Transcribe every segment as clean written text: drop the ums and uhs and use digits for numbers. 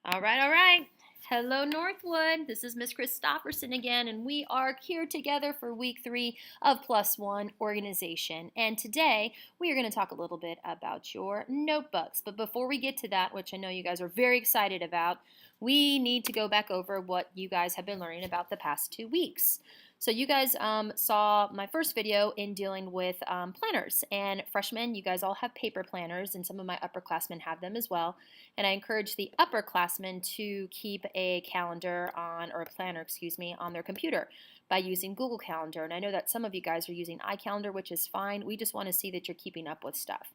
All right, all right. Hello, Northwood. This is Miss Christopherson again, and we are here together for week 3 of Plus One Organization. And today we are going to talk a little bit about your notebooks. But before we get to that, which I know you guys are very excited about, we need to go back over what you guys have been learning about the past 2 weeks. So you guys saw my first video in dealing with planners, and freshmen, you guys all have paper planners, and some of my upperclassmen have them as well. And I encourage the upperclassmen to keep a calendar on, or a planner, excuse me, on their computer by using Google Calendar. And I know that some of you guys are using iCalendar, which is fine. We just want to see that you're keeping up with stuff.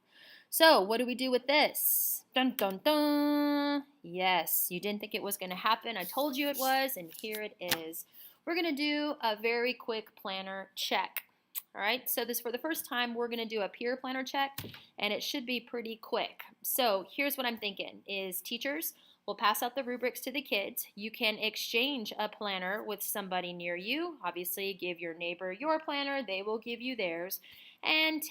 So what do we do with this? Dun, dun, dun. Yes, you didn't think it was going to happen. I told you it was, and here it is. We're going to do a very quick planner check. All right, so this for the first time, we're going to do a peer planner check, and it should be pretty quick. So here's what I'm thinking is teachers will pass out the rubrics to the kids. You can exchange a planner with somebody near you. Obviously, give your neighbor your planner. They will give you theirs. And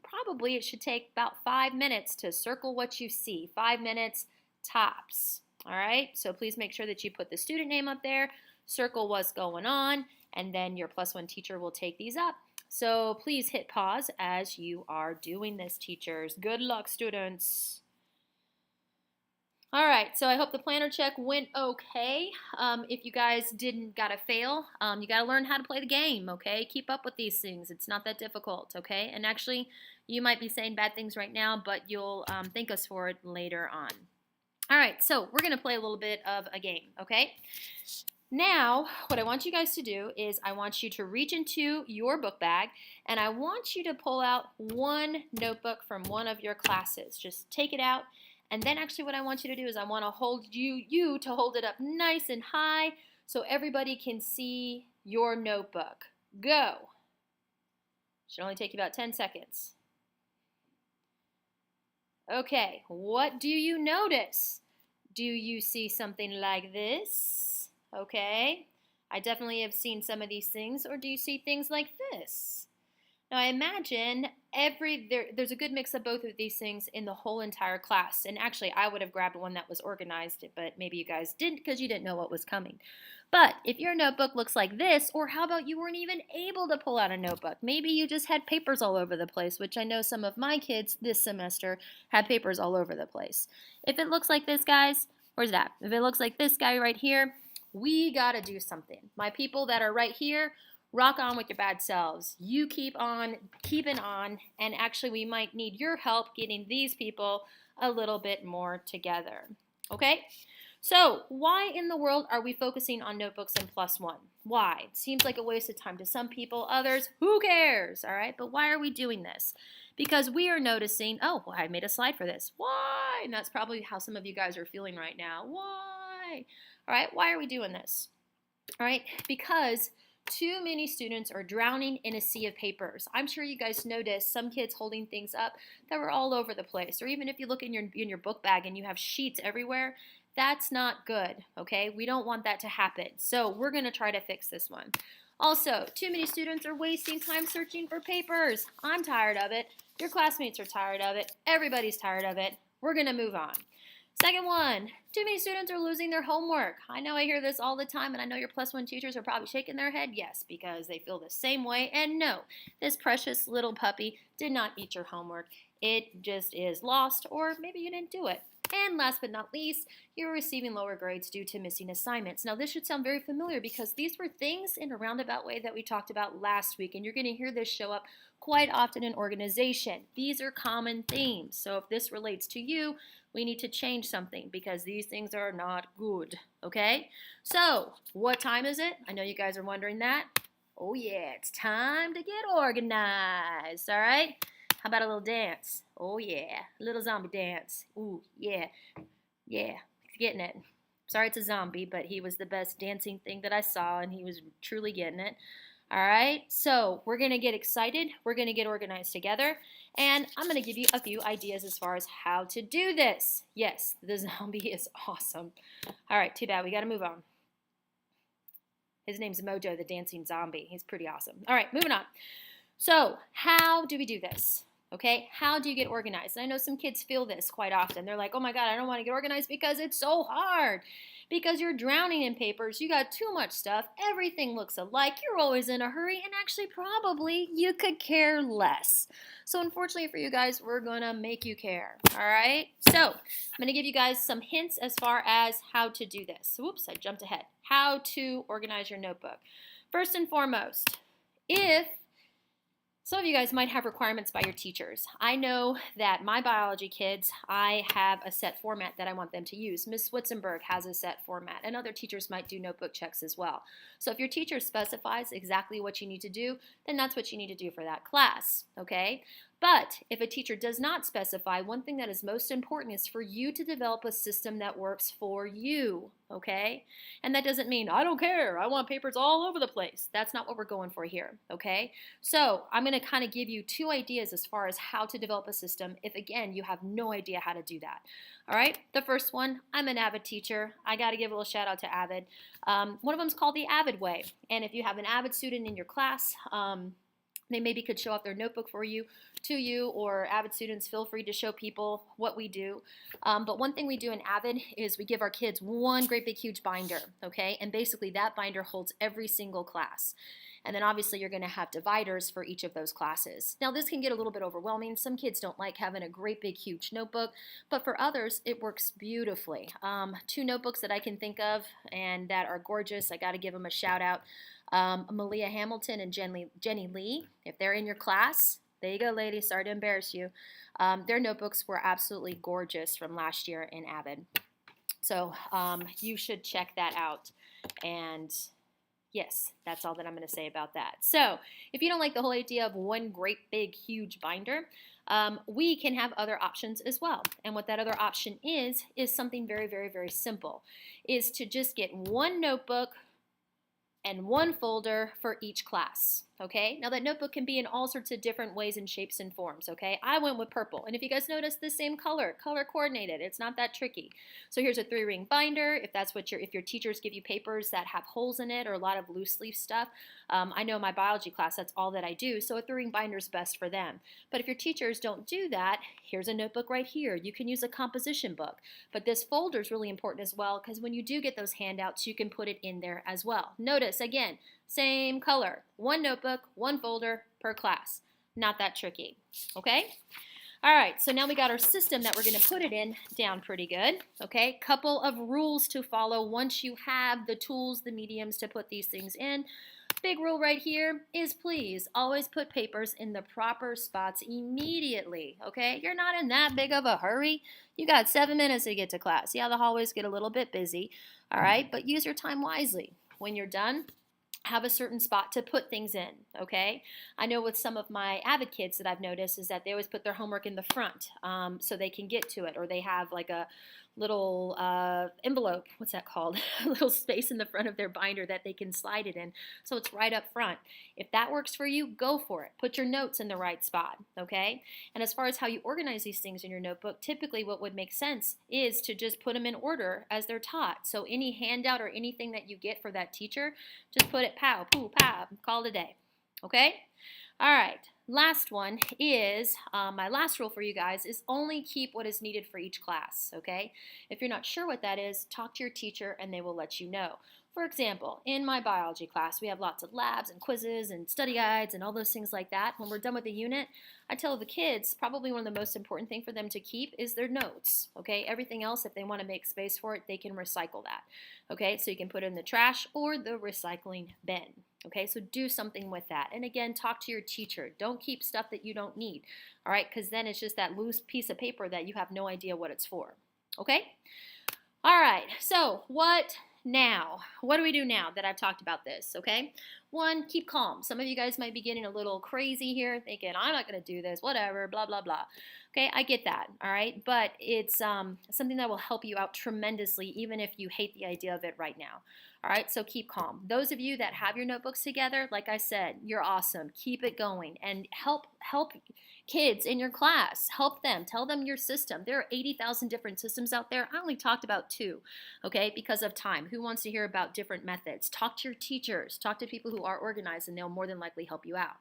probably it should take about 5 minutes to circle what you see. 5 minutes tops. All right, so please make sure that you put the student name up there, circle what's going on, and then your plus one teacher will take these up. So please hit pause as you are doing this, teachers. Good luck, students. All right, so I hope the planner check went okay. If you guys gotta fail, you gotta learn how to play the game, okay? Keep up with these things. It's not that difficult, okay? And actually, you might be saying bad things right now, but you'll thank us for it later on. All right, so we're gonna play a little bit of a game, okay? Now, what I want you guys to do is I want you to reach into your book bag and I want you to pull out one notebook from one of your classes. Just take it out, and then actually what I want you to do is I want to hold you to hold it up nice and high so everybody can see your notebook. Go. Should only take you about 10 seconds. Okay, what do you notice? Do you see something like this? Okay, I definitely have seen some of these things. Or do you see things like this? Now I imagine there's a good mix of both of these things in the whole entire class. And actually I would have grabbed one that was organized, but maybe you guys didn't because you didn't know what was coming. But if your notebook looks like this, or how about you weren't even able to pull out a notebook? Maybe you just had papers all over the place, which I know some of my kids this semester had papers all over the place. If it looks like this, guys, where's that? If it looks like this guy right here, we gotta do something. My people that are right here, rock on with your bad selves. You keep on keeping on, and actually we might need your help getting these people a little bit more together. Okay? So why in the world are we focusing on notebooks and plus one? Why? It seems like a waste of time to some people, others, who cares? All right, but why are we doing this? Because we are noticing, oh, well, I made a slide for this. Why? And that's probably how some of you guys are feeling right now. Why? All right, why are we doing this? All right, because too many students are drowning in a sea of papers. I'm sure you guys noticed some kids holding things up that were all over the place. Or even if you look in your book bag and you have sheets everywhere, that's not good, okay? We don't want that to happen. So we're going to try to fix this one. Also, too many students are wasting time searching for papers. I'm tired of it. Your classmates are tired of it. Everybody's tired of it. We're going to move on. Second one, too many students are losing their homework. I know I hear this all the time, and I know your plus one teachers are probably shaking their head yes, because they feel the same way. And no, this precious little puppy did not eat your homework. It just is lost, or maybe you didn't do it. And last but not least, you're receiving lower grades due to missing assignments. Now, this should sound very familiar because these were things in a roundabout way that we talked about last week, and you're going to hear this show up quite often in organization. These are common themes. So if this relates to you, we need to change something because these things are not good, okay? So, what time is it? I know you guys are wondering that. Oh yeah, it's time to get organized, all right? How about a little dance? Oh yeah, a little zombie dance. Ooh, yeah, yeah, getting it. Sorry it's a zombie, but he was the best dancing thing that I saw, and he was truly getting it. All right, so we're going to get excited. We're going to get organized together, and I'm going to give you a few ideas as far as how to do this. Yes, the zombie is awesome. All right, too bad. We got to move on. His name's Mojo, the dancing zombie. He's pretty awesome. All right, moving on. So how do we do this? Okay, how do you get organized? And I know some kids feel this quite often. They're like, oh my God, I don't want to get organized because it's so hard. Because you're drowning in papers, you got too much stuff, everything looks alike, you're always in a hurry, and actually, probably you could care less. So, unfortunately for you guys, we're gonna make you care. All right, so I'm gonna give you guys some hints as far as how to do this. Whoops, I jumped ahead. How to organize your notebook. First and foremost, if some of you guys might have requirements by your teachers. I know that my biology kids, I have a set format that I want them to use. Ms. Switzenberg has a set format, and other teachers might do notebook checks as well. So if your teacher specifies exactly what you need to do, then that's what you need to do for that class, okay? But if a teacher does not specify, one thing that is most important is for you to develop a system that works for you, okay? And that doesn't mean, I don't care, I want papers all over the place. That's not what we're going for here, okay? So I'm going to kind of give you two ideas as far as how to develop a system if, again, you have no idea how to do that. All right, the first one, I'm an Avid teacher. I got to give a little shout out to Avid. One of them is called the Avid Way. And if you have an Avid student in your class, they maybe could show off their notebook for you, to you, or Avid students, feel free to show people what we do. But one thing we do in Avid is we give our kids one great big huge binder, okay? And basically that binder holds every single class. And then obviously you're going to have dividers for each of those classes. Now this can get a little bit overwhelming. Some kids don't like having a great big huge notebook, but for others it works beautifully. Two notebooks that I can think of and that are gorgeous, I got to give them a shout out. Malia Hamilton and Jenny Lee, if they're in your class, there you go, ladies, sorry to embarrass you. Their notebooks were absolutely gorgeous from last year in Avid. So you should check that out. And yes, that's all that I'm going to say about that. So if you don't like the whole idea of one great big huge binder, we can have other options as well. And what that other option is something very, very, very simple, is to just get one notebook and one folder for each class, okay? Now that notebook can be in all sorts of different ways and shapes and forms, okay? I went with purple, and if you guys notice, the same color coordinated. It's not that tricky. So here's a 3-ring binder. If that's what if your teachers give you papers that have holes in it or a lot of loose leaf stuff, I know my biology class, that's all that I do, so a 3-ring binder is best for them. But if your teachers don't do that, here's a notebook right here. You can use a composition book, but this folder is really important as well because when you do get those handouts, you can put it in there as well. Notice, again, same color, one notebook, one folder per class. Not that tricky, okay? All right, so now we got our system that we're going to put it in down pretty good, okay? Couple of rules to follow once you have the tools, the mediums to put these things in. Big rule right here is please always put papers in the proper spots immediately, okay? You're not in that big of a hurry. You got 7 minutes to get to class. Yeah, the hallways get a little bit busy, all right? But use your time wisely. When you're done, have a certain spot to put things in, okay? I know with some of my Avid kids that I've noticed is that they always put their homework in the front so they can get to it, or they have like a little envelope, what's that called? A little space in the front of their binder that they can slide it in, so it's right up front. If that works for you, go for it. Put your notes in the right spot, okay? And as far as how you organize these things in your notebook, typically what would make sense is to just put them in order as they're taught. So any handout or anything that you get for that teacher, just put it pow, poo, pow, call it a day, okay? All right, last one is, my last rule for you guys is only keep what is needed for each class, okay? If you're not sure what that is, talk to your teacher and they will let you know. For example, in my biology class, we have lots of labs and quizzes and study guides and all those things like that. When we're done with the unit, I tell the kids probably one of the most important thing for them to keep is their notes, okay? Everything else, if they want to make space for it, they can recycle that, okay? So you can put it in the trash or the recycling bin, okay? So do something with that. And again, talk to your teacher. Don't keep stuff that you don't need, all right? Because then it's just that loose piece of paper that you have no idea what it's for, okay? All right, so what now? What do we do now that I've talked about this, okay? One, keep calm. Some of you guys might be getting a little crazy here, thinking, I'm not going to do this, whatever, blah, blah, blah. Okay, I get that, all right? But it's something that will help you out tremendously, even if you hate the idea of it right now. All right, so keep calm. Those of you that have your notebooks together, like I said, you're awesome. Keep it going and help kids in your class. Help them. Tell them your system. There are 80,000 different systems out there. I only talked about 2, okay, because of time. Who wants to hear about different methods? Talk to your teachers. Talk to people who who are organized, and they'll more than likely help you out.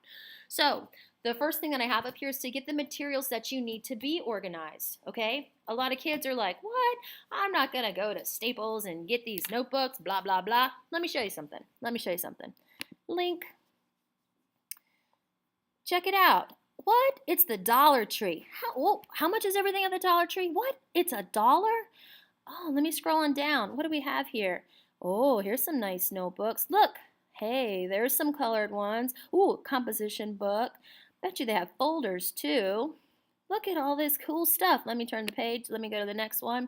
So the first thing that I have up here is to get the materials that you need to be organized, okay? A lot of kids are like, what? I'm not going to go to Staples and get these notebooks, blah, blah, blah. Let me show you something. Link. Check it out. What? It's the Dollar Tree. How much is everything at the Dollar Tree? What? It's $1? Oh, let me scroll on down. What do we have here? Oh, here's some nice notebooks. Look. Hey, there's some colored ones. Ooh, composition book. Bet you they have folders too. Look at all this cool stuff. Let me turn the page. Let me go to the next one.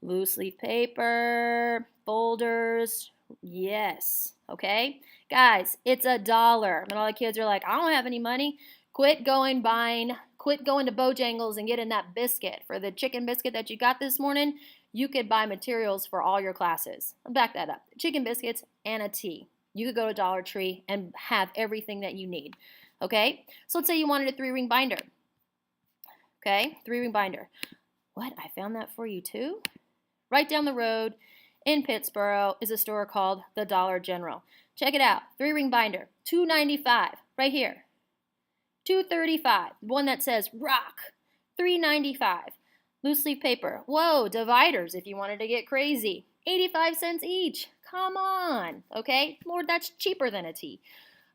Loose leaf paper, folders. Yes. Okay. Guys, it's $1. And all the kids are like, I don't have any money. Quit going to Bojangles and getting that biscuit. For the chicken biscuit that you got this morning, you could buy materials for all your classes. I'll back that up. Chicken biscuits and a tea. You could go to Dollar Tree and have everything that you need. Okay? So let's say you wanted a 3-ring binder. Okay? 3-ring binder. What? I found that for you too? Right down the road in Pittsboro is a store called the Dollar General. Check it out. 3-ring binder. $2.95. Right here. $2.35. One that says rock. $3.95. Loose leaf paper. Whoa, dividers if you wanted to get crazy. 85 cents each. Come on. Okay? Lord, that's cheaper than a tea.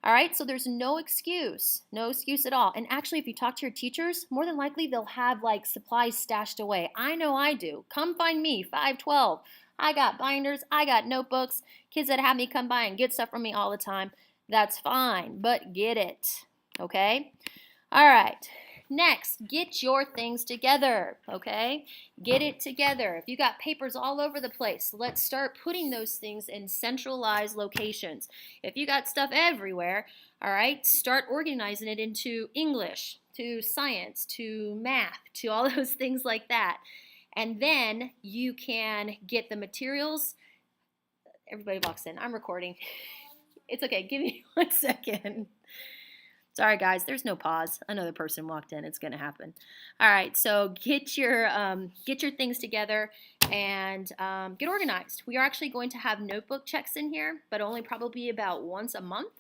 All right? So there's no excuse. No excuse at all. And actually, if you talk to your teachers, more than likely they'll have like supplies stashed away. I know I do. Come find me, 512. I got binders. I got notebooks. Kids that have me come by and get stuff from me all the time. That's fine, but get it. Okay? All right. Next, get your things together, okay? Get it together. If you got papers all over the place, let's start putting those things in centralized locations. If you got stuff everywhere, all right, start organizing it into English, to science, to math, to all those things like that. And then you can get the materials. Everybody walks in. I'm recording. It's okay. Give me 1 second. Sorry, guys, there's no pause. Another person walked in. It's going to happen. All right, so get your things together and get organized. We are actually going to have notebook checks in here, but only probably about once a month.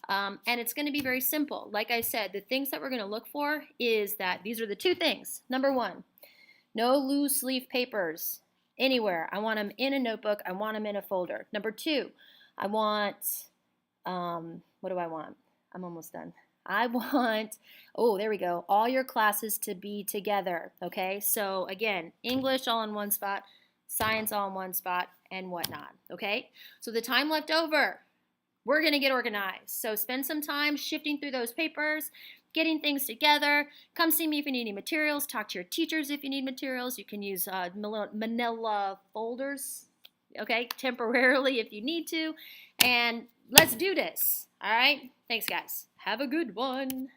And it's going to be very simple. Like I said, the things that we're going to look for is that these are the 2 things. Number 1, no loose leaf papers anywhere. I want them in a notebook. I want them in a folder. Number 2, I want, what do I want? I'm almost done. I want, oh, there we go, all your classes to be together, okay? So, again, English all in one spot, science all in one spot, and whatnot, okay? So the time left over, we're going to get organized. So spend some time shifting through those papers, getting things together. Come see me if you need any materials. Talk to your teachers if you need materials. You can use manila folders, okay, temporarily if you need to. And let's do this, all right? Thanks, guys. Have a good one.